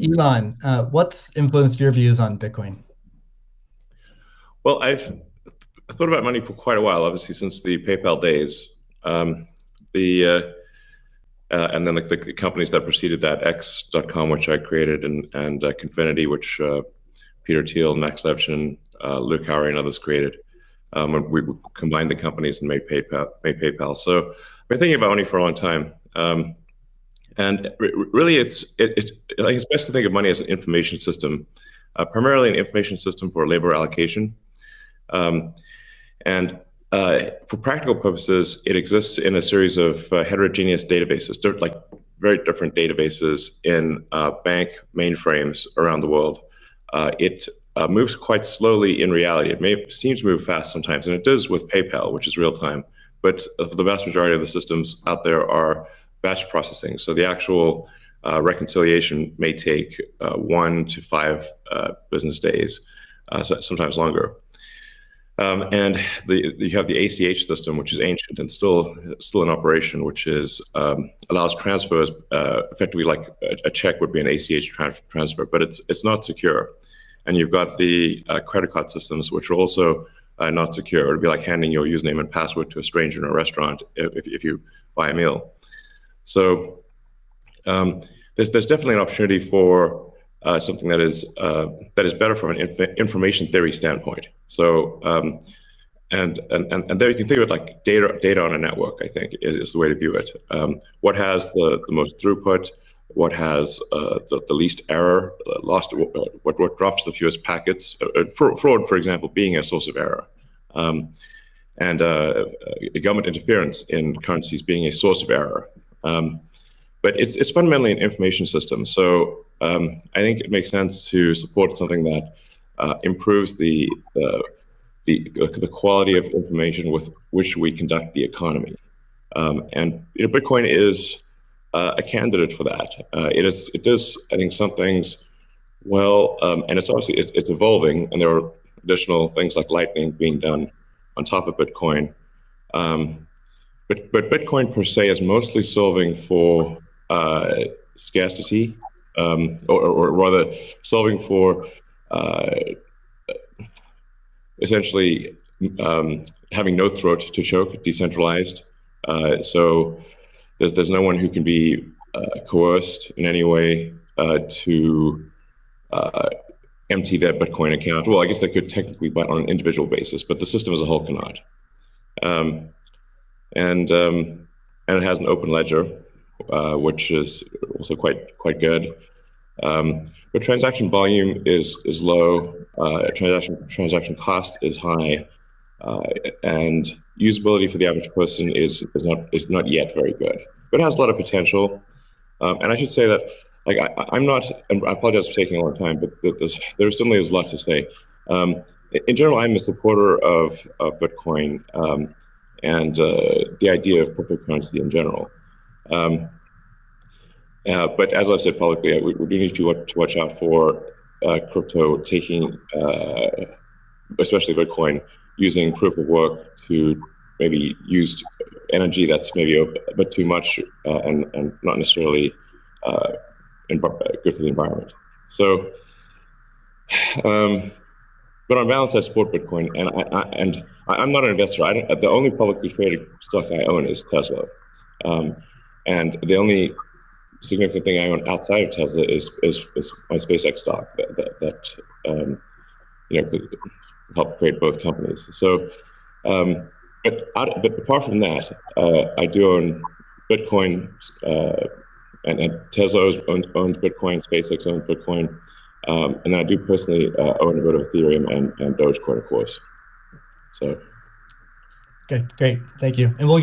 Elon, what's influenced your views on Bitcoin? Well, I've thought about money for quite a while, obviously since the PayPal days. The and then the companies that preceded that, X.com, which I created, and Confinity, which Peter Thiel, Max Levchin, Luke Howry, and others created. And we combined the companies and made PayPal. So I've been thinking about money for a long time. Really, I think it's best to think of money as an information system, primarily an information system for labor allocation. Um, and For practical purposes, it exists in a series of heterogeneous databases, like very different databases in bank mainframes around the world. It moves quite slowly in reality. It may seem to move fast sometimes, and it does with PayPal, which is real time. But the vast majority of the systems out there are batch processing. So the actual reconciliation may take 1 to 5 business days, sometimes longer. You have the ACH system, which is ancient and still in operation, which is allows transfers effectively like a check would be an ACH transfer, but it's not secure. And you've got the credit card systems, which are also not secure. It would be like handing your username and password to a stranger in a restaurant if you buy a meal. So there's definitely an opportunity for something that is better from an information theory standpoint. So and there you can think of it like data on a network. I think is the way to view it. What has the most throughput? What has the least error? What drops the fewest packets? Fraud, for example, being a source of error. Government interference in currencies being a source of error. But it's fundamentally an information system. So I think it makes sense to support something that improves the quality of information with which we conduct the economy. Bitcoin is a candidate for that. It does, I think, some things well, and it's obviously it's evolving, and there are additional things like Lightning being done on top of Bitcoin. But Bitcoin per se is mostly solving for scarcity, or rather solving for essentially having no throat to choke, decentralized. So there's no one who can be coerced in any way to empty their Bitcoin account. Well, I guess they could technically, but on an individual basis, but the system as a whole cannot. And it has an open ledger, which is also quite good. But transaction volume is low. Transaction cost is high, and usability for the average person is not yet very good. But it has a lot of potential. And I should say that, like, I'm not, and I apologize for taking a long time, but there certainly is a lot to say. In general, I'm a supporter of Bitcoin and the idea of cryptocurrency in general. But as I've said publicly, we do need to watch out for crypto taking, especially Bitcoin, using proof of work to maybe use energy that's maybe a bit too much and not necessarily good for the environment. So, but on balance, I support Bitcoin, and I'm not an investor. The only publicly traded stock I own is Tesla, and the only significant thing I own outside of Tesla is my SpaceX stock that helped create both companies. So, but apart from that, I do own Bitcoin, and Tesla owns Bitcoin, SpaceX owns Bitcoin, and I do personally own a bit of Ethereum and Dogecoin, of course. So, Okay, great. Thank you. And we'll get